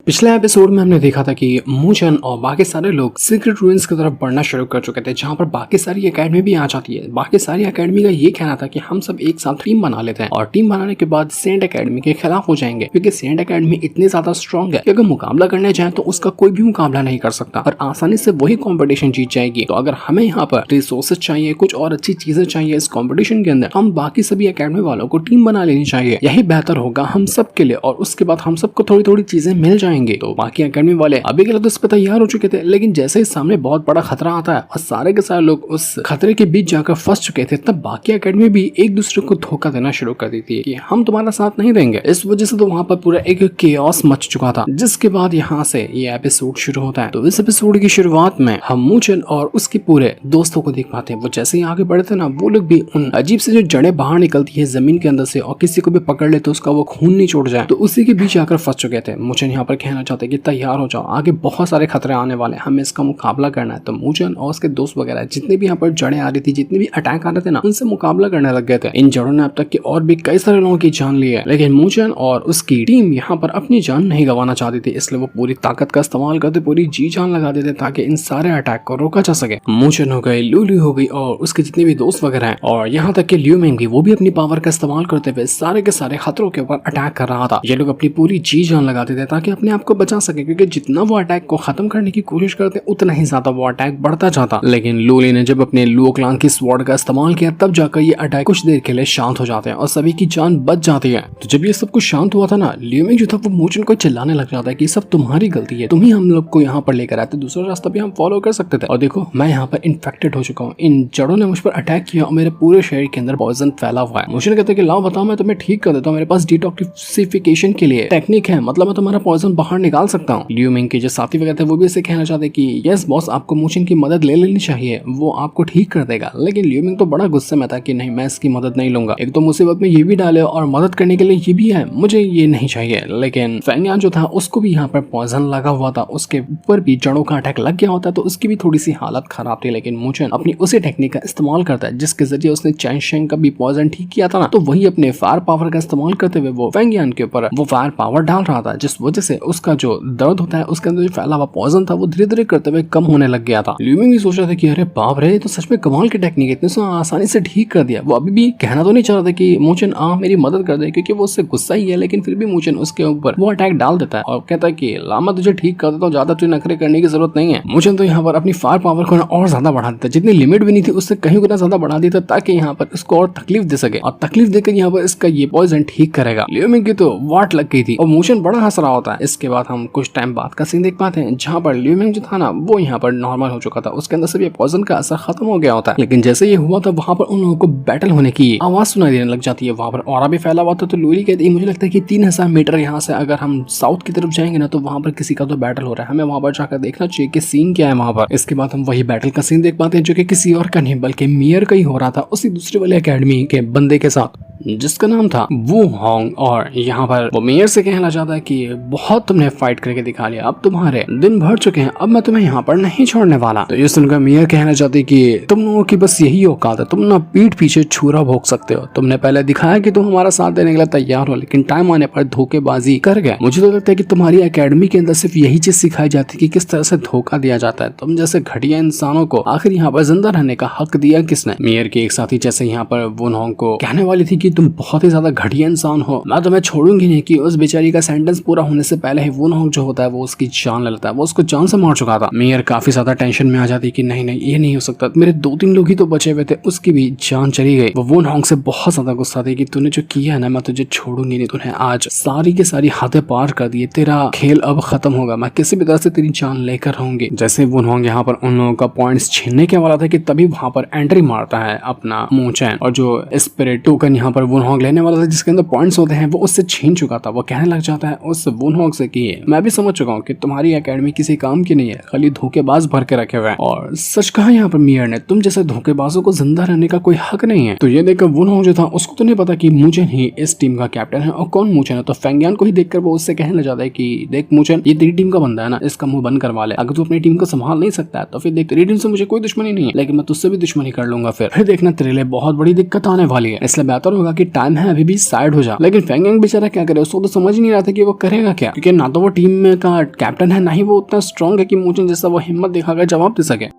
पिछले एपिसोड में हमने देखा था कि मूचन और बाकी सारे लोग सीक्रेट रूइंस की तरफ बढ़ना शुरू कर चुके थे, जहां पर बाकी सारी एकेडमी भी आ जाती है। बाकी सारी एकेडमी का ये कहना था कि हम सब एक साथ टीम बना लेते हैं और टीम बनाने के बाद सेंट एकेडमी के खिलाफ हो जाएंगे, क्योंकि सेंट एकेडमी इतनी ज्यादा स्ट्रॉन्ग है कि अगर मुकाबला करने जाए तो उसका कोई भी मुकाबला नहीं कर सकता और आसानी से वही कॉम्पिटिशन जीत जाएगी। तो अगर हमें यहाँ पर रिसोर्सेज चाहिए, कुछ और अच्छी चीजें चाहिए इस कॉम्पिटिशन के अंदर, हम बाकी सभी एकेडमी वालों को टीम बना लेनी चाहिए। यही बेहतर होगा हम सब के लिए और उसके बाद हम सबको थोड़ी थोड़ी चीजें मिल जाएंगे। तो बाकी एकेडमी वाले अभी के लिए तो इस पर तैयार हो चुके थे, लेकिन जैसे ही सामने बहुत बड़ा खतरा आता है और सारे के सारे लोग उस खतरे के बीच जाकर फंस चुके थे, तब बाकी एकेडमी भी एक दूसरे को धोखा देना शुरू कर दी थी कि हम तुम्हारा साथ नहीं देंगे। इस वजह से तो वहां पर पूरा एक केओस मच चुका था, जिसके बाद यहाँ से ये एपिसोड शुरू होता है। तो इस एपिसोड की शुरुआत में हम मूचन और उसके पूरे दोस्तों को देख पाते हैं। वो जैसे ही आगे बढ़ते ना, वो लोग भी उन अजीब से जो जड़ें बाहर निकलती है जमीन के अंदर से और किसी को भी पकड़ ले तो उसका वो खून नहीं छोड़ जाए, तो उसी के बीच आकर फंस चुके थे। मूचन यहाँ पर कहना चाहते कि तैयार हो जाओ, आगे बहुत सारे खतरे आने वाले हैं, हमें इसका मुकाबला करना है। तो मूचन और उसके दोस्त वगैरह जितने भी यहाँ पर जड़ें आ रही थी, जितने भी अटैक आ रहे थे ना, उनसे मुकाबला करने लग गए थे। इन जड़ों ने अब तक के और भी कई सारे लोगों की जान ली है, लेकिन मूचन और उसकी टीम यहाँ पर अपनी जान नहीं गंवाना चाहती थी, इसलिए वो पूरी ताकत का इस्तेमाल करते, पूरी जी जान लगा देते ताकि इन सारे अटैक को रोका जा सके। मूचन हो गई, लूलू हो गई और उसके जितने भी दोस्त वगैरह हैं, और यहाँ तक कि लियू मिंग भी, वो भी अपनी पावर का इस्तेमाल करते हुए सारे के सारे खतरों के ऊपर अटैक कर रहा था। ये लोग अपनी पूरी जी जान लगाते थे ताकि अपने आप को बचा सके, क्योंकि जितना वो अटैक को खत्म करने की कोशिश करते उतना ही ज्यादा वो अटैक बढ़ता जाता। लेकिन लूली ने जब अपने लुओ क्लान की स्वॉर्ड का इस्तेमाल किया, तब जाकर ये अटैक कुछ देर के लिए शांत हो जाते हैं और सभी की जान बच जाती है। तो जब ये सब कुछ शांत हुआ था ना, लियू मिंग जो था वो मूचन को चिल्लाने लग जाता है कि सब तुम्हारी गलती है, तुम ही हम लोग को यहाँ पर लेकर आए थे, दूसरा रास्ता भी हम फॉलो कर सकते थे। और देखो मैं यहाँ पर इन्फेक्टेड हो चुका हूँ, इन जड़ों ने मुझ पर अटैक किया और मेरे पूरे शरीर के अंदर पॉइजन फैला हुआ है। मूचन कहते हैं कि लाओ बताओ, मैं तुम्हें ठीक कर देता हूँ, मेरे पास डिटॉक्सिफिकेशन के लिए टेक्निक है, मतलब मैं तुम्हारा पॉइजन बाहर निकाल सकता हूँ। लियू मिंग के जो साथी वगैरह थे वो भी इसे कहना चाहते कि यस बॉस, आपको मूचन की मदद ले लेनी चाहिए, वो आपको ठीक कर देगा। लेकिन लियू मिंग तो बड़ा गुस्से में था कि नहीं, मैं इसकी मदद नहीं लूंगा, एक तो मुसीबत में ये भी डाले और मदद करने के लिए ये भी है, मुझे ये नहीं चाहिए। लेकिन फेंगयान जो था उसको भी यहाँ पर पॉइजन लगा हुआ था, उसके ऊपर भी जड़ों का अटैक लग गया होता तो उसकी भी थोड़ी सी हालत खराब थी। लेकिन मूचन अपनी उसी टेक्निक का इस्तेमाल करता है जिसके जरिए उसने चैन शेंग का भी पॉइजन ठीक किया था ना, तो वही अपने फायर पावर का इस्तेमाल करते हुए वो फेंगयान के ऊपर वो फायर पावर डाल रहा था, जिस वजह से उसका जो दर्द होता है, उसके अंदर जो फैला हुआ पॉइजन था वो धीरे धीरे करते हुए कम होने लग गया था। लियू मिंग भी सोच रहा था कि अरे बाप रे, तो सच में कमाल की टेक्निक, इतने आसानी से ठीक कर दिया। वो अभी भी कहना तो नहीं चाह रहा था कि मूचन मेरी मदद कर दे, क्योंकि वो उससे गुस्सा ही है, लेकिन फिर भी मूचन उसके ऊपर वो अटैक डाल देता है और कहता है कि लामा तुझे ठीक कर देता हूं, ज्यादा तुझे नखरे करने की जरूरत नहीं है। मूचन तो यहाँ पर अपनी फायर पावर को और ज्यादा बढ़ा देता, जितनी लिमिट भी नहीं थी उससे कहीं गुना ज्यादा बढ़ा देता, ताकि यहाँ पर इसको और तकलीफ दे सके और तकलीफ देकर यहाँ पर इसका ये पॉइजन ठीक करेगा। लियू मिंग की तो वाट लग गई थी और मूचन बड़ा हंस रहा होता है। इसके बाद हम कुछ टाइम बाद का सीन देख पाते हैं, जहाँ पर लियू मिंग जो था ना वो यहाँ पर नॉर्मल हो चुका था, उसके अंदर से भी पॉइजन का असर खत्म हो गया होता है। लेकिन जैसे ये हुआ था, वहां पर उन लोगों को बैटल होने की आवाज सुनाई देने लग जाती है, वहां पर ऑरा भी फैला हुआ था। तो लूली कहती है मुझे लगता है कि 3000 मीटर यहाँ से अगर हम साउथ की तरफ जाएंगे ना, तो वहां पर किसी का तो बैटल हो रहा है, हमें वहां पर जाकर देखना चाहिए कि सीन क्या है वहां पर। इसके बाद हम वही बैटल का सीन देख पाते हैं, जो कि किसी और का नहीं बल्कि मियर का ही हो रहा था, उसी दूसरे वाले एकेडमी के बंदे के साथ, जिसका नाम था वू होंग। और यहाँ पर वो मेयर से कहना चाहता है कि बहुत तुमने फाइट करके दिखा लिया, अब तुम्हारे दिन भर चुके हैं, अब मैं तुम्हें यहाँ पर नहीं छोड़ने वाला। तो ये सुनकर मेयर कहना चाहती कि तुम लोगों की बस यही औकात है, तुम ना पीठ पीछे छुरा भोग सकते हो, तुमने पहले दिखाया कि तुम हमारा साथ देने के लिए तैयार हो, लेकिन टाइम आने पर धोखेबाजी कर गए। मुझे तो लगता है कि तुम्हारी एकेडमी के अंदर सिर्फ यही चीज सिखाई जाती है कि किस तरह से धोखा दिया जाता है। तुम जैसे घटिया इंसानों को आखिर यहाँ पर जिंदा रहने का हक दिया किसने? मेयर के एक साथी जैसे यहाँ पर वू होंग को कहने वाली थी कि तुम बहुत ही ज्यादा घटिया इंसान हो, मैं तुम्हें छोड़ूंगी नहीं, कि उस बेचारी का सेंटेंस पूरा होने से पहले ही वू होंग जो होता है वो उसकी जान ले लेता है, वो उसको जान से मार चुका था। मेयर काफी ज्यादा टेंशन में आ जाती कि नहीं नहीं, ये नहीं हो सकता, मेरे 2-3 लोग ही तो बचे हुए थे, उसकी भी जान चली गई। वो वू होंग से बहुत ज्यादा गुस्सा थी कि तूने जो किया है ना, मैं तुझे छोड़ूंगी नहीं, तूने आज सारी की सारी हदें पार कर दी, तेरा खेल अब खत्म होगा, मैं किसी भी तरह से तेरी जान लेकर रहूंगी। जैसे वू होंग यहाँ पर उन लोगों का पॉइंट्स छीनने के वाला था कि तभी वहां पर एंट्री मारता है अपना मूचन, और जो स्पिरिट टोकन यहाँ पर वू होंग लेने वाला था जिसके अंदर पॉइंट्स होते हैं वो उससे छीन चुका था। वो कहने लग जाता है उस वू होंग से कि मैं भी समझ चुका हूँ कि तुम्हारी एकेडमी किसी काम की नहीं है, खाली धोखेबाज भर के रखे हुए हैं, और सच कहा यहाँ पर मियर ने, तुम जैसे धोखेबाजों को जिंदा रहने का कोई हक नहीं है। तो ये देखकर वू होंग जो था उसको तो नहीं पता कि मूचन ही इस टीम का कैप्टन है और कौन मूचन है। तो फेंगयान को ही देखकर वो उससे कहने लग जाता है कि देख मूचन, ये तेरी टीम का बंदा है ना, इसका मुंह बंद करवा ले, अगर तू अपनी टीम को संभाल नहीं सकता है तो फिर देख, तेरी टीम से मुझे कोई दुश्मनी नहीं है, लेकिन मैं तुझसे भी दुश्मनी कर लूंगा, फिर देखना तेरे लिए बहुत बड़ी दिक्कत आने वाली है, इसलिए बेहतर होगा होगा कि टाइम है अभी भी, साइड हो जा। लेकिन फेंग बेचारा क्या करे, उसको तो समझ ही नहीं रहा था कि वो करेगा क्या, क्योंकि ना तो वो टीम में का कैप्टन है, ना ही वो उतना स्ट्रांग है कि मूचन जैसा वो हिम्मत दिखाकर जवाब दे सके।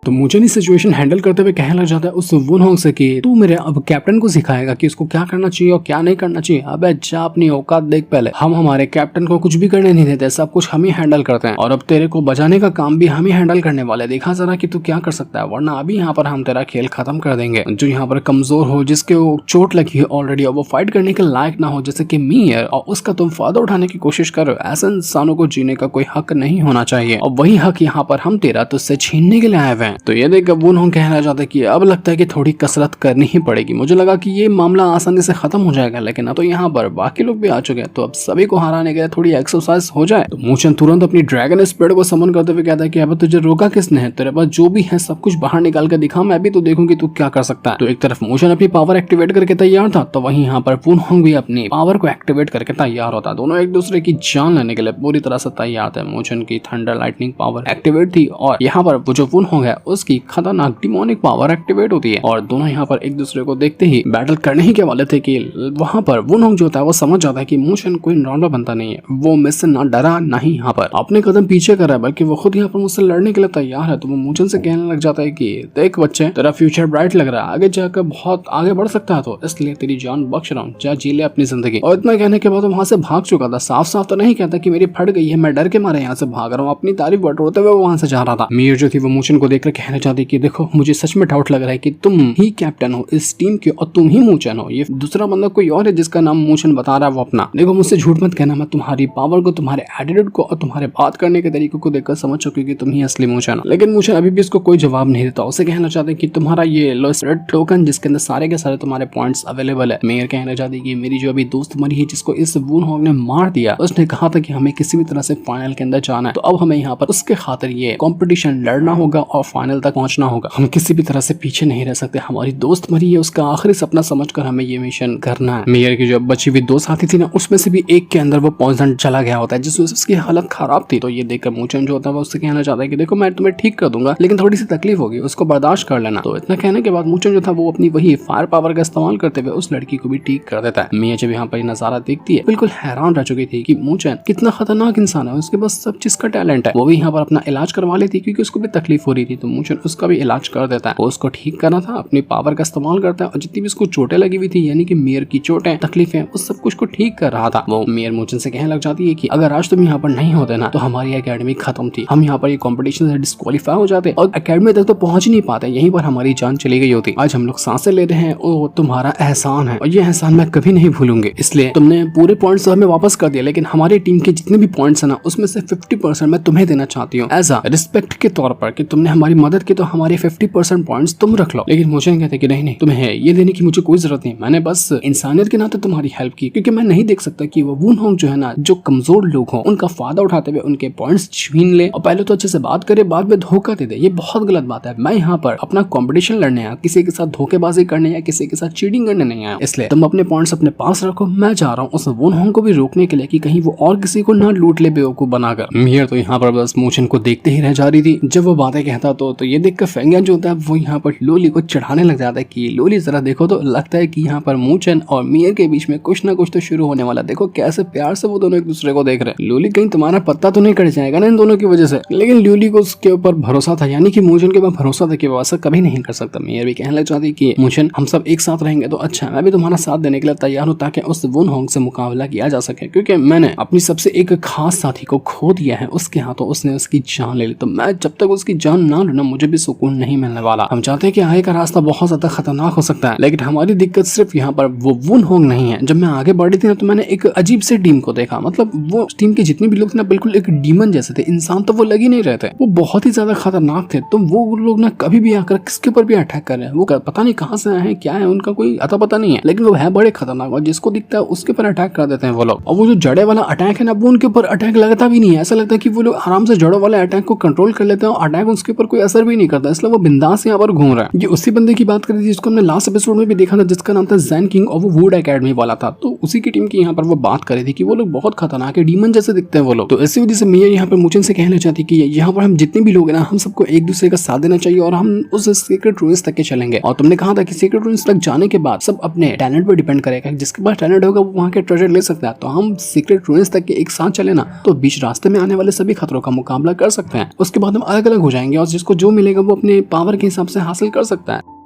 तो मूचन इस सिचुएशन हैंडल करते हुए कहने लग जाता है उस वुनहोंग से कि तू मेरे अब कैप्टन को सिखाएगा कि उसको क्या करना चाहिए और क्या नहीं करना चाहिए। अबे जा अपनी औकात देख पहले, हम हमारे कैप्टन को कुछ भी करने नहीं देते, सब कुछ हम ही हैंडल करते हैं और अब तेरे को बचाने का काम भी हम ही हैंडल करने वाले। देखा जरा कि तू क्या कर सकता है, वरना अभी यहाँ पर हम तेरा खेल खत्म कर देंगे। जो यहाँ पर कमजोर हो, जिसके चोट लगी है ऑलरेडी और वो फाइट करने के लायक ना हो, जैसे कि मीयर, और उसका तुम फायदा उठाने की कोशिश कर रहे हो। ऐसे इंसानों को जीने का कोई हक नहीं होना चाहिए और वही हक यहाँ पर हम तेरा तुझसे छीनने के लिए आए हुए हैं। तो ये देख वुनहोंग कहना चाहता है कि अब लगता है कि थोड़ी कसरत करनी ही पड़ेगी। मुझे लगा कि ये मामला आसानी से खत्म हो जाएगा, लेकिन अब तो यहाँ पर बाकी लोग भी आ चुके हैं, तो अब सभी को हराने के लिए थोड़ी एक्सरसाइज हो जाए। तो मूचन तुरंत अपनी ड्रैगन स्पिरिट को समन करते हुए कहता है कि अब तुझे रोका किसने है, तेरे पास जो भी है सब कुछ बाहर निकाल कर दिखा, मैं भी तो देखूं कि तू क्या कर सकता है। तो एक तरफ मूचन अपनी पावर एक्टिवेट करके तैयार था, तो वहीं यहाँ पर वुनहोंग भी अपनी पावर को एक्टिवेट करके तैयार होता। दोनों एक दूसरे की जान लेने के लिए पूरी तरह से तैयार थे। मूचन की थंडर लाइटनिंग पावर एक्टिवेट थी और यहाँ पर वो जो वुनहोंग है उसकी खतरनाक डिमोनिक पावर एक्टिवेट होती है और दोनों यहाँ पर एक दूसरे को देखते ही बैटल करने ही के वाले थे कि वहाँ पर वुनहोंग जो था वो समझ जाता है कि मूचन कोई नॉर्मल बनता नहीं है। वो मुझसे ना डरा ना ही यहाँ पर अपने कदम पीछे कर रहा है, बल्कि वो खुद यहाँ पर मुझसे लड़ने के लिए तैयार है। तो वो मूचन से कहने लग जाता है कि देख बच्चे, तेरा फ्यूचर ब्राइट लग रहा है, आगे जाकर बहुत आगे बढ़ सकता है, तो इसलिए तेरी जान बख्श रहा हूँ, जा जी ले अपनी जिंदगी। और इतना कहने के बाद वहां से भाग चुका था। साफ साफ तो नहीं कहता कि मेरी फट गई है, मैं डर के मारे यहाँ से भाग रहा हूँ, अपनी तारीफ बटोरते हुए वहां से जा रहा था। मीर जो थी वो मूचन को देखकर कहना चाहती कि देखो मुझे सच में डाउट लग रहा है कि तुम ही कैप्टन हो इस टीम के और तुम ही मूचन हो, ये दूसरा बंदा कोई और है जिसका नाम मूचन बता रहा है वो अपना। देखो मुझसे झूठ मत कहना, मैं तुम्हारी पावर को, तुम्हारे एटीट्यूड को और तुम्हारे बात करने के तरीके को देखकर समझ चुकी कि तुम ही असली मूचन हो। लेकिन मूचन अभी भी इसको कोई जवाब नहीं देता। उसे कहना चाहते कि तुम्हारा ये रेड टोकन जिसके अंदर सारे के सारे तुम्हारे पॉइंट्स अवेलेबल है। मेयर कहना चाहती कि मेरी जो अभी दोस्त मरी है जिसको इस वुनहोंग ने मार दिया, उसने कहा था कि हमें किसी भी तरह से फाइनल के अंदर जाना है, तो अब हमें यहाँ पर उसके खातिर ये कॉम्पिटिशन लड़ना होगा और फाइनल तक पहुंचना होगा। हम किसी भी तरह से पीछे नहीं रह सकते। हमारी दोस्त मरी है, उसका आखिरी सपना समझकर हमें ये मिशन करना है। मेयर की जो बची हुई दो साथी थी ना, उसमें से भी एक के अंदर वो पॉइजन चला गया होता है जिससे उसकी हालत खराब थी। तो ये देखकर मूचन जो होता है वो उससे कहना चाहता है कि देखो मैं तुम्हें ठीक कर दूंगा, लेकिन थोड़ी सी तकलीफ होगी, उसको बर्दाश्त कर लेना। तो इतना कहने के बाद मूचन जो था वो अपनी वही फायर पावर का इस्तेमाल करते हुए उस लड़की को भी ठीक कर देता है। मिया जब यहाँ पर नजारा देखती है बिल्कुल हैरान रह चुकी थी कि मूचन कितना खतरनाक इंसान है, उसके पास सब चीज का टैलेंट है। वो भी यहाँ पर अपना इलाज करवा लेती क्योंकि उसको भी तकलीफ हो रही थी, तो मूचन उसका भी इलाज कर देता है। वो उसको ठीक करना था, अपनी पावर का इस्तेमाल करता है और जितनी भी उसको चोटें लगी हुई थी यानी कि मेयर की चोटें, तकलीफें, उस सब कुछ को ठीक कर रहा था। वो मेयर मूचन से कहने लग जाती है कि अगर आज तुम यहाँ पर नहीं होते ना तो हमारी एकेडमी खत्म थी, हम यहाँ पर ये कॉम्पिटिशन से डिस्क्वालीफाई हो जाते और एकेडमी तक तो पहुंच नहीं पाते, यहीं पर हमारी जान चली गई होती। आज हम लोग सांसें ले रहे हैं, वो तुम्हारा एहसान है और ये एहसान मैं कभी नहीं भूलूंगी। इसलिए तुमने पूरे पॉइंट्स हमें वापस कर दिया, लेकिन हमारी टीम के जितने भी पॉइंट्स है ना उसमें से 50% मैं तुम्हें देना चाहती हूँ एज अ रिस्पेक्ट के तौर पर कि तुमने हमारी मदद की, तो हमारे 50% पॉइंट्स तुम रख लो। लेकिन मुझे कहते कि नहीं, तुम्हें ये देने की मुझे कोई जरूरत नहीं, मैंने बस इंसानियत के नाते तुम्हारी हेल्प की, क्योंकि मैं नहीं देख सकता कि वो वुनहोंग जो है ना, जो कमजोर लोग हों उनका फायदा उठाते हुए उनके पॉइंट्स छीन ले और पहले तो अच्छे से बात करे बाद में धोखा दे दे। ये बहुत गलत बात है। मैं यहाँ पर अपना कॉम्पिटिशन लड़ने आया, किसी के साथ धोखेबाजी करने या किसी के साथ चीटिंग करने नहीं आया। इसलिए तुम अपने पॉइंट्स अपने पास रखो, मैं जा रहा हूँ उस वुनहोंग को भी रोकने के लिए कि कहीं वो और किसी को ना लूट ले बेवकूफ बनाकर। मियर तो यहाँ पर बस मूचन को देखते ही रह जा रही थी। जब वो बातें कहता तो ये देखकर फेंगियान जो होता है वो यहाँ पर लोली को चढ़ाने लग जाता है कि लोली जरा देखो, तो लगता है कि यहाँ पर मूचन और मियर के बीच में कुछ ना कुछ तो शुरू होने वाला। देखो कैसे प्यार से वो दोनों एक दूसरे को देख रहे हैं। लोली कहीं तुम्हारा पत्ता तो नहीं कट जाएगा ना इन दोनों की वजह से। लेकिन लोली को उसके ऊपर भरोसा था, यानी कि मूचन के ऊपर भरोसा था कि वो ऐसा कभी नहीं कर सकता। मियर भी कहने लग जाती कि मूचन हम सब एक साथ रहेंगे तो अच्छा, मैं भी तुम्हारा साथ देने के लिए तैयार हूँ ताकि उस वुनहोंग से मुकाबला किया जा सके, क्योंकि मैंने अपनी सबसे एक खास साथी को खो दिया है, उसके हाथों उसने उसकी जान ले ली। तो मैं जब तक उसकी जान ना लूं मुझे भी सुकून नहीं मिलने वाला। हम चाहते हैं कि आगे का रास्ता बहुत ज्यादा खतरनाक हो सकता है, लेकिन हमारी दिक्कत सिर्फ यहाँ पर वो वुनहोंग नहीं है। जब मैं आगे बढ़ी थी ना तो मैंने एक अजीब से टीम को देखा, मतलब वो टीम के जितने भी लोग थे ना बिल्कुल एक डीमन जैसे थे, इंसान तो वो लग ही नहीं रहे थे, वो बहुत ही ज्यादा खतरनाक थे। तो वो लोग ना कभी भी आकर किसके ऊपर भी अटैक कर रहे हैं, वो पता नहीं कहाँ से आए हैं, क्या है उनका कोई अता पता नहीं है, लेकिन वो है बड़े खतरनाक और जिसको दिखता है उसके ऊपर अटैक कर देते हैं वो लोग। और वो जो जड़े वाला अटैक है ना वो उनके ऊपर अटैक लगता भी नहीं है, ऐसा लगता है कि वो लोग आराम से जड़ों वाले अटैक को कंट्रोल कर लेते हैं और अटैक उसके ऊपर कोई असर भी नहीं करता, इसलिए वो बिंदास यहाँ पर घूम रहा है। ये उसी बंदे की बात करी थी जिसको हमने लास्ट एपिसोड में भी देखा था, जिसका नाम था जैन किंग और वो वुड एकेडमी वाला था। तो उसी की टीम की यहाँ पर वो बात करी थी कि वो लोग बहुत खतरनाक है, डीमन जैसे दिखते हैं वो लोग। तो इसी वजह से मैं यहाँ पर मुझे से कहना चाहती कि यहाँ पर हम जितने भी लोग हैं ना, हम सबको एक दूसरे का साथ देना चाहिए और हम उस सीक्रेट रूइंस तक के चलेंगे। और तुमने कहा था कि सीक्रेट रूइंस तक जाने के बाद सब अपने टैलेंट पर डिपेंड करेगा, जिसके पास टैलेंट होगा वो वहाँ के ट्रेजर ले सकता है। तो हम सीक्रेट रूइंस तक के एक साथ चले ना, तो बीच रास्ते में आने वाले सभी खतरों का मुकाबला कर सकते हैं। उसके बाद हम अलग अलग हो जाएंगे और जिसको जो मिलेगा वो अपने पावर के हिसाब से हासिल कर सकता है।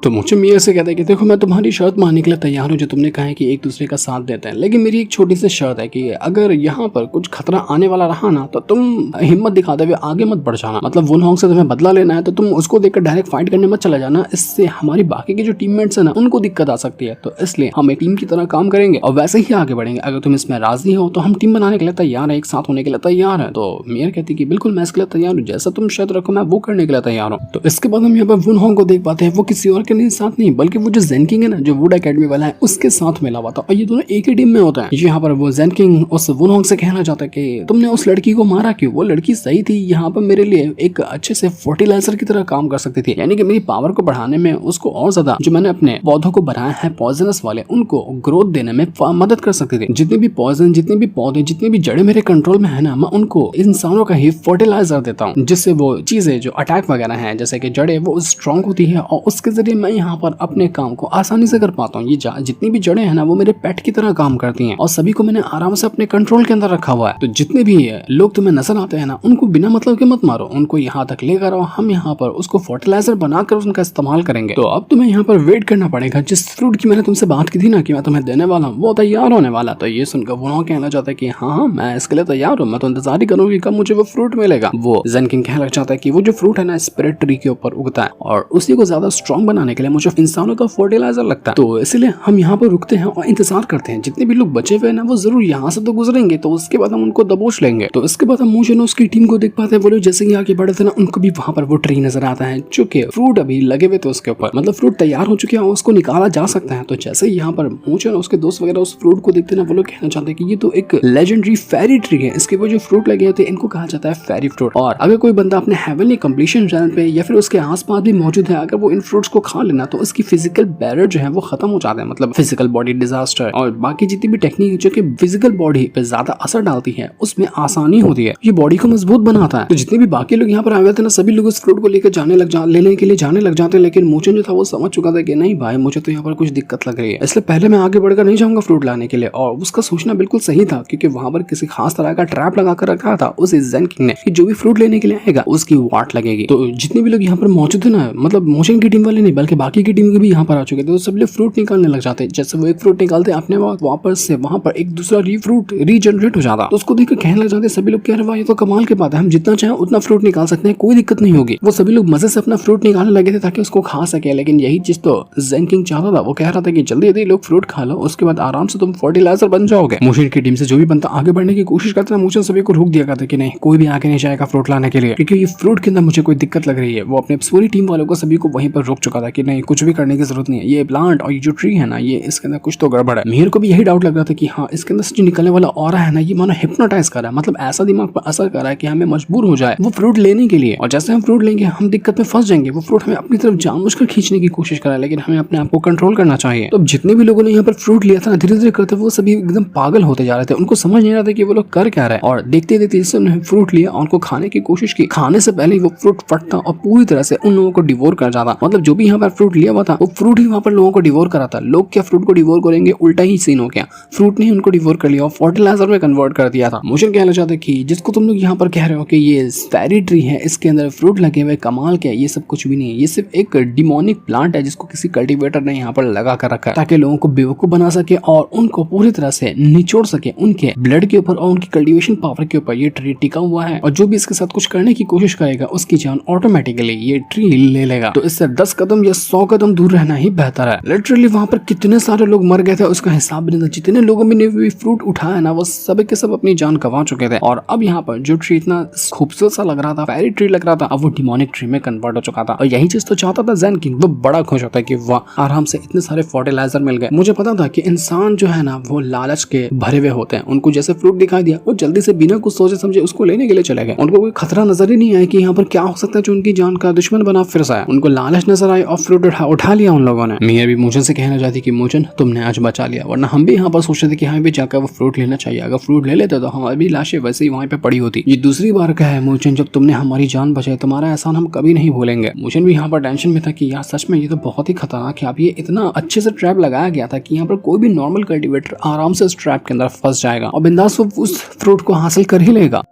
तो मुझे मियां से कहता है कि देखो मैं तुम्हारी शर्त मानने के लिए तैयार हूँ जो तुमने कहा है कि एक दूसरे का साथ देते हैं, लेकिन मेरी एक छोटी सी शर्त है कि अगर यहाँ पर कुछ खतरा आने वाला रहा ना, तो तुम हिम्मत दिखाते हुए आगे मत बढ़ जाना। मतलब वुनहोंग से तुम्हें बदला लेना है तो तुम उसको देखकर डायरेक्ट फाइट करने मत चला जाना, इससे हमारी बाकी के जो टीममेट्स है ना उनको दिक्कत आ सकती है। तो इसलिए हम एक टीम की तरह काम करेंगे और वैसे ही आगे बढ़ेंगे। अगर तुम इसमें राजी हो तो हम टीम बनाने के लिए तैयार है, एक साथ होने के लिए तैयार है। तो मियां कहती कि बिल्कुल मैं इसके लिए तैयार हूँ, जैसा तुम शर्त रखो मैं वो करने के लिए तैयार हूँ। तो इसके बाद हम यहाँ पर वुनहोंग को देख पाते हैं, वो किसी और के साथ नहीं बल्कि वो जो ज़ेन किंग है ना, जो वुड एकेडमी वाला है, उसके साथ मिला हुआ था और ये दोनों एक ही टीम में होता है। यहाँ पर वो ज़ेन किंग उस वुनहोंग से कहना चाहता है कि तुमने उस लड़की को मारा क्यों? वो लड़की सही थी, यहाँ पर मेरे लिए एक अच्छे से फर्टिलाइजर की तरह काम कर सकती थी, यानी कि मेरी पावर को बढ़ाने में उसको और ज्यादा जो मैंने अपने पौधों को बनाया है पॉइजनस वाले, उनको ग्रोथ देने में मदद कर सकती थी। जितने भी पॉइजन, जितने भी पौधे, जितनी भी जड़ें मेरे कंट्रोल में है ना, मैं उनको इंसानों का ही फर्टिलाइजर देता हूँ, जिससे वो चीजें जो अटैक वगैरह है जैसे कि जड़ें वो स्ट्रॉन्ग होती है और उसके जरिए मैं यहाँ पर अपने काम को आसानी से कर पाता हूँ। ये जितनी भी जड़ें हैं ना वो मेरे पेट की तरह काम करती हैं और सभी को मैंने आराम से अपने कंट्रोल के अंदर रखा हुआ है। तो जितने भी लोग तुम्हें नजर आते हैं ना उनको बिना मतलब के मत मारो, उनको यहाँ तक लेकर आओ, हम यहाँ पर उसको फर्टिलाइजर बनाकर उनका इस्तेमाल करेंगे। तो अब तुम्हें यहाँ पर वेट करना पड़ेगा। जिस फ्रूट की मैंने तुमसे बात की थी ना कि मैं तुम्हें देने वाला हूँ वो तैयार होने वाला। तो ये सुनकर वो कहना चाहता है कि हाँ मैं इसके लिए तैयार हूँ, मैं तो इंतजार ही करूंगी कब मुझे वो फ्रूट मिलेगा। वो ज़ेन किंग कहना चाहता है कि वो जो फ्रूट है ना स्पिरिट ट्री के ऊपर उगता है और उसी को ज्यादा स्ट्रॉन्ग बनाने के लिए मुझे इंसानों का फर्टिलाइजर लगता है। तो इसलिए हम यहाँ पर रुकते हैं और इंतजार करते हैं। जितने भी लोग बचे हुए हैं ना वो जरूर यहाँ से तो गुजरेंगे, तो उसके बाद हम उनको दबोच लेंगे। तो इसके बाद हम मूजन उसकी टीम को देख पाते हैं। वो लोग जैसे ही आगे बढ़ते हैं ना उनको भी वहाँ पर वो ट्री नजर आता है, चूंकि फ्रूट अभी लगे हुए थे उसके ऊपर, मतलब फ्रूट तैयार हो चुके हैं, उसको निकाला जा सकता है। तो जैसे ही यहाँ पर मूजन उसके दोस्त वगैरह उस फ्रूट को देखते हैं ना वो लोग कहना चाहते हैं कि ये तो एक लेजेंडरी फेरी ट्री है, इसके वो जो फ्रूट लगे होते हैं इनको कहा जाता है फेरी फ्रूट। और अगर कोई बंदा अपने हेवनली कंप्लीशन चैनल पे या फिर उसके आसपास भी मौजूद है, अगर वो इन फ्रूट्स को खा लेना तो उसकी फिजिकल बैरियर जो है वो खत्म हो जाता है, मतलब फिजिकल बॉडी डिजास्टर और बाकी जितनी भी टेक्निक जो कि फिजिकल बॉडी पे ज्यादा असर डालती है उसमें आसानी होती है, ये बॉडी को मजबूत बनाता है। तो जितने भी बाकी लोग यहाँ पर आए हुए थे ना सभी लोग उस फ्रूट को लेकर लेने के लिए जाने लग जाते हैं, लेकिन मूचन जो था वो समझ चुका था कि नहीं भाई मुझे तो यहाँ पर कुछ दिक्कत लग रही है, इसलिए पहले मैं आगे बढ़कर नहीं जाऊंगा फ्रूट लाने के लिए। और उसका सोचना बिल्कुल सही था क्योंकि वहां पर किसी खास तरह का ट्रैप लगा कर रखा था उस ज़ेन किंग ने कि जो भी फ्रूट लेने के लिए आएगा उसकी वाट लगेगी। तो जितने भी लोग यहाँ पर मौजूद है ना, मतलब मोशन की टीम वाले नहीं बल्कि बाकी की टीम के भी यहाँ पर आ चुके थे, तो सब लोग फ्रूट निकालने लग जाते। जैसे वो एक फ्रूट निकालते अपने वापस से वहां पर एक दूसरा फ्रूट रीजनरेट हो जाता, तो उसको देखकर कहने लग जाते सभी लोग, कह रहे ये तो कमाल की बात है, हम जितना चाहे उतना फ्रूट निकाल सकते हैं, कोई दिक्कत नहीं होगी। वो सभी लोग मजे से अपना फ्रूट निकालने लगे थे ताकि उसको खा सके, लेकिन यही चीज तो ज़ेन किंग चाहता था। वो कह रहा था कि जल्दी जल्दी लोग फ्रूट खा लो, उसके बाद आराम से तुम फर्टिलाइजर बन जाओगे। मोशन की टीम से जो भी बनता आगे बढ़ने की कोशिश करता है, मोशन सभी को रोक दिया करता कि नहीं कोई भी आगे नहीं जाएगा फ्रूट लाने के लिए, क्योंकि ये फ्रूट के अंदर मुझे कोई दिक्कत लग रही है। वो अपने पूरी टीम वालों को सभी को वहीं पर रोक चुका था कि नहीं कुछ भी करने की जरूरत नहीं है, ये प्लांट और ये जो ट्री है ना ये इसके अंदर कुछ तो गड़बड़ है। मीर को भी यही डाउट लग रहा था कि हाँ इसके अंदर से जो निकलने वाला ऑरा है ना ये मानो हिप्नोटाइज कर रहा है, मतलब ऐसा दिमाग पर असर कर रहा है कि हमें मजबूर हो जाए वो फ्रूट लेने के लिए। और जैसे हम फ्रूट लेंगे हम दिक्कत में फंस जाएंगे। वो फ्रूट हमें अपनी तरफ जानबूझकर खींचने की कोशिश कर रहा है, लेकिन हमें अपने आप को कंट्रोल करना चाहिए। तो जितने भी लोगों ने यहाँ पर फ्रूट लिया था ना धीरे धीरे करते वो सभी एकदम पागल होते जा रहे थे, उनको समझ नहीं रहा था कि वो लोग कर क्या रहे हैं। और देखते देखते जैसे उन्होंने फ्रूट लिया और उनको खाने की कोशिश की, खाने से पहले वो फ्रूट फटता और पूरी तरह से उन लोगों को डिवोर कर जाता। मतलब जो भी यहाँ पर फ्रूट लिया हुआ था वो फ्रूट ही वहाँ पर लोगों को डिवोर करा था। लोग क्या फ्रूट को डिवोर करेंगे, उल्टा ही सीन हो गया, फ्रूट ने उनको डिवोर कर लिया और फर्टिलाइजर में कन्वर्ट कर दिया था। मुझे कहना चाहता है कि जिसको तुम लोग यहाँ पर कह रहे हो कि ये फेरी ट्री है, इसके अंदर फ्रूट लगे हुए, कमाल क्या है, ये सब कुछ भी नहीं है, ये सिर्फ एक डिमोनिक प्लांट है जिसको किसी कल्टीवेटर ने यहाँ पर लगा कर रखा है ताकि लोगों को बेवकूफ बना सके और उनको पूरी तरह से निचोड़ सके उनके ब्लड के ऊपर और उनकी कल्टीवेशन पावर के ऊपर। ये ट्री टिका हुआ है और जो भी इसके साथ कुछ करने की कोशिश करेगा उसकी जान ऑटोमेटिकली ये ट्री ले लेगा। तो इससे 10 कदम या ये 100 कदम दूर रहना ही बेहतर है। लिटरली वहाँ पर कितने सारे लोग मर गए थे उसका हिसाब भी नहीं था। जितने लोगों ने भी फ्रूट उठाया ना वो सब के सब अपनी जान गंवा चुके थे। और अब यहाँ पर जो ट्री इतना खूबसूरत सा लग रहा था, फेरी ट्री लग रहा था, अब वो डिमोनिक ट्री में कन्वर्ट हो चुका था। और यही चीज तो चाहता था ज़ेन किंग। वो बड़ा खुश होता है कि वाह आराम से इतने सारे फर्टिलाइजर मिल गए। मुझे पता था कि इंसान जो है ना वो लालच के भरे हुए होते हैं। उनको जैसे फ्रूट दिखाई दिया वो जल्दी से बिना कुछ सोचे समझे उसको लेने के लिए चले गए। उनको कोई खतरा नजर ही नहीं आया कि यहाँ पर क्या हो सकता है जो उनकी जान का दुश्मन बना फिर से आया। उनको लालच नजर आई और फ्रूट उठा लिया उन लोगों ने। मिया भी मूचन से कहना चाहती कि मूचन तुमने आज बचा लिया, वरना हम भी यहाँ पर सोच रहे थे कि हमें भी जाकर वो फ्रूट लेना चाहिए। अगर फ्रूट ले लेते तो हमारी भी लाशें वैसे ही वहीं पे पड़ी होती। ये दूसरी बार का है मूचन जब तुमने हमारी जान बचाई, तुम्हारा एहसान हम कभी नहीं भूलेंगे। मूचन भी यहाँ पर टेंशन में था कि यार सच में ये तो बहुत ही खतरनाक है। अब ये इतना अच्छे से ट्रैप लगाया गया था कि यहाँ पर कोई भी नॉर्मल कल्टीवेटर आराम से उस ट्रैप के अंदर फंस जाएगा और बिंदास वो उस फ्रूट को हासिल कर ही लेगा।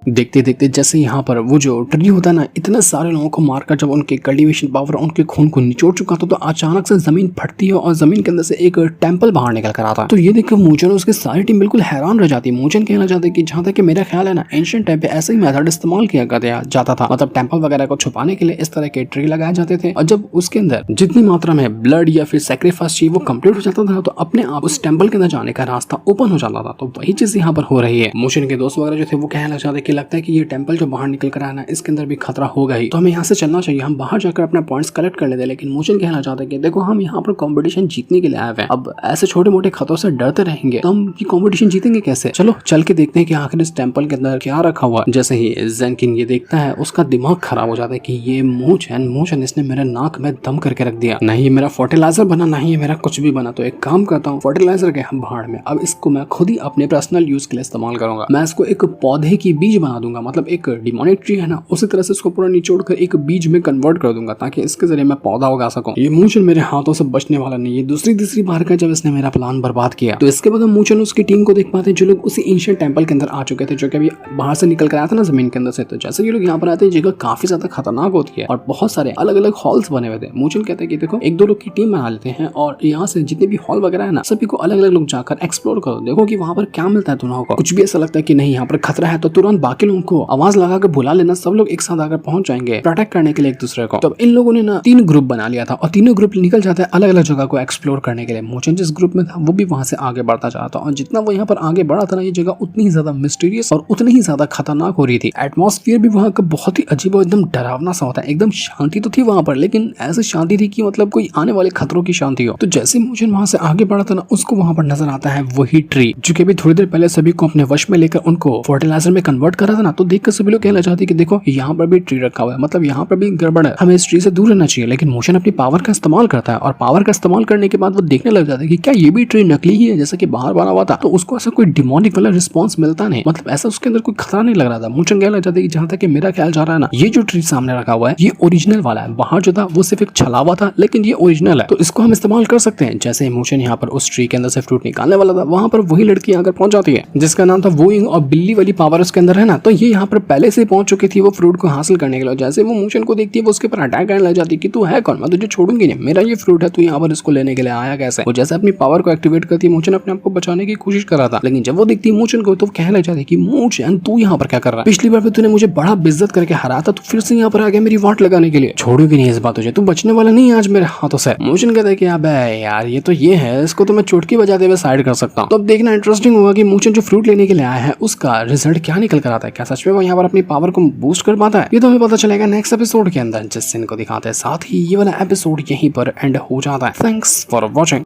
देखते देखते जैसे यहाँ पर वो जो ट्री होता है ना इतने सारे लोगों को मारकर जब उनके कल्टीवेशन पावर उनके खून को निचोड़ चुका था तो अचानक से जमीन फटती है और जमीन के अंदर से एक टेंपल बाहर निकल कर आता है। तो ये देखकर मूचन और उसकी सारी टीम बिल्कुल हैरान रह जाती है। मूचन कहना चाहते हैं कि जहाँ तक कि मेरा ख्याल है ना एंशिएंट टाइम पे ऐसे ही मेथड इस्तेमाल किया जाता था। मतलब टेंपल वगैरह को छुपाने के लिए इस तरह के ट्री लगाए जाते थे और जब उसके अंदर जितनी मात्रा में ब्लड या फिर सेक्रीफाइस चाहिए वो कंप्लीट हो जाता था तो अपने आप उस टेंपल के अंदर जाने का रास्ता ओपन हो जाता था। तो वही चीज यहाँ पर हो रही है। मूचन के दोस्त वगैरह जो थे वो कहना चाहते कि लगता है कि ये टेंपल जो बाहर निकल कर आना इसके अंदर भी खतरा होगा ही, तो हमें यहाँ से चलना चाहिए, हम बाहर जाकर अपना पॉइंट्स कलेक्ट कर लेते हैं। लेकिन मूचन कहना चाहते हैं कि देखो हम यहाँ पर कंपटीशन जीतने के लिए आए हैं, अब ऐसे छोटे मोटे खतरों से डरते रहेंगे तो हम ये कंपटीशन जीतेंगे कैसे। चलो चल के देखते हैं कि आखिर इस टेंपल के अंदर क्या रखा हुआ। जैसे ही ज़ेन किंग ये देखता है उसका दिमाग खराब हो जाता है कि ये मूचन इसने मेरे नाक में दम करके रख दिया। नहीं ये मेरा फर्टिलाइजर बना, नहीं ये मेरा कुछ भी बना। तो एक काम करता हूँ फर्टिलाइजर के भाड़ में, अब इसको मैं खुद ही अपने पर्सनल यूज के लिए इस्तेमाल करूंगा। मैं इसको एक पौधे की बीज बना दूंगा, मतलब एक डिमोनिक ट्री है ना उसी तरह से इसको पूरा निचोड़ कर एक बीज में कन्वर्ट कर दूंगा ताकि इसके जरिए मैं पौधा उगा सकूं। ये मूचन मेरे हाथों से बचने वाला नहीं। ये दूसरी बार का जब इसने मेरा प्लान बर्बाद किया तो इसके बाद मूचन उसकी टीम को देख पाते हैं जो लोग उसी एंशिएंट टेंपल के अंदर आ चुके थे जो कि अभी बाहर से निकल कर आया था ना जमीन के अंदर से। तो जैसे ये लोग यहाँ पर आते हैं जगह काफी ज्यादा खतरनाक होती है और बहुत सारे अलग अलग हॉल्स बने हुए थे। मूचन कहते हैं कि देखो एक दो लोग की टीम बना लेते हैं और यहाँ से जितने भी हॉल वगैरह है ना सभी को अलग अलग लोग जाकर एक्सप्लोर करो, देखो कि वहाँ पर क्या मिलता है। दोनों को कुछ भी ऐसा लगता है कि नहीं यहाँ पर खतरा है तो तुरंत बाकी लोगों को आवाज लगाकर बुला लेना, सब लोग एक साथ आकर पहुंच जाएंगे प्रोटेक्ट करने के लिए एक दूसरे को। तो इन लोगों ने ना 3 ग्रुप बना लिया था और तीनों ग्रुप निकल जाते हैं अलग अलग जगह को एक्सप्लोर करने के लिए। मूचन जिस ग्रुप में था वो भी वहां से आगे बढ़ता जा रहा था और जितना वो यहाँ पर आगे बढ़ा था ना ये जगह उतनी ही ज्यादा मिस्टीरियस और उतनी ही ज्यादा खतरनाक हो रही थी। एटमॉस्फेयर भी वहाँ का बहुत ही अजीब और एकदम डरावना सा होता है। एकदम शांति तो थी वहां पर लेकिन ऐसी शांति थी कि मतलब कोई आने वाले खतरों की शांति हो। तो जैसे मूचन वहां से आगे बढ़ा था ना उसको वहां पर नजर आता है वही ट्री जो कि अभी थोड़ी देर पहले सभी को अपने वश में लेकर उनको फर्टिलाइजर में कन्वर्ट कर रहा था ना। तो देखकर सभी लोग कहना चाहते कि देखो यहाँ पर भी ट्री रखा हुआ है, मतलब यहाँ पर भी गड़बड़ है, हमें इस ट्री से दूर रहना चाहिए। लेकिन मूचन अपनी पावर का इस्तेमाल करता है और पावर का इस्तेमाल करने के बाद वो देखने लग जाता है कि क्या ये भी ट्री नकली ही है जैसा कि बाहर बना हुआ था। तो उसको ऐसा कोई डिमोनिक वाला रिस्पॉन्स मिलता नहीं, मतलब ऐसा उसके अंदर कोई खतरा नहीं लग रहा था। मूचन कहना चाहता है कि जहां तक मेरा ख्याल जा रहा है ना ये जो ट्री सामने रखा हुआ है ये ओरिजिनल वाला है, बाहर जो था वो सिर्फ एक छलावा था लेकिन ये ओरिजिनल है तो इसको हम इस्तेमाल कर सकते हैं। जैसे मूचन यहाँ पर उस ट्री के अंदर से फ्रूट निकालने वाला था वहां पर वही लड़की आकर पहुंच जाती है जिसका नाम था वोइंग और बिल्ली वाली पावर उसके अंदर है ना। तो ये यहाँ पर पहले से पहुंच चुकी थी वो फ्रूट को हासिल करने के लिए। जैसे वो मूचन को देखती है वो उसके ऊपर अटैक करने लग जाती है कि तू है कौन, मैं तुझे छोड़ूंगी नहीं, मेरा ये फ्रूट है, तू यहाँ पर इसको लेने के लिए आया कैसे। वो जैसे अपनी पावर को एक्टिवेट करती है मूचन अपने आप को बचाने की कोशिश कर रहा था लेकिन जब वो देखती है मूचन को तो कहने लग जाती है कि मूचन तू यहाँ पर क्या कर रहा है, पिछली बार तूने मुझे बड़ा बेइज्जत करके हराया था, तू फिर से यहाँ पर आ गया मेरी वाट लगाने के लिए, छोड़ूंगी नहीं इस बात तुझे, तू बचने वाला नहीं आज मेरे हाथों से। मूचन कहता है कि अबे यार ये तो ये है, इसको तो मैं चुटकी बजाते हुए साइड कर सकता हूँ। तो अब देखना इंटरेस्टिंग होगा कि मूचन जो फ्रूट लेने के लिए आया है उसका रिजल्ट क्या निकल कर आता है, क्या सच में वो यहाँ पर अपनी पावर को बूस्ट कर पाता है। ये तो हमें पता चलेगा नेक्स्ट एपिसोड के अंदर जिस सीन को दिखाते हैं। साथ ही ये वाला एपिसोड यहीं पर एंड हो जाता है। Thanks for watching.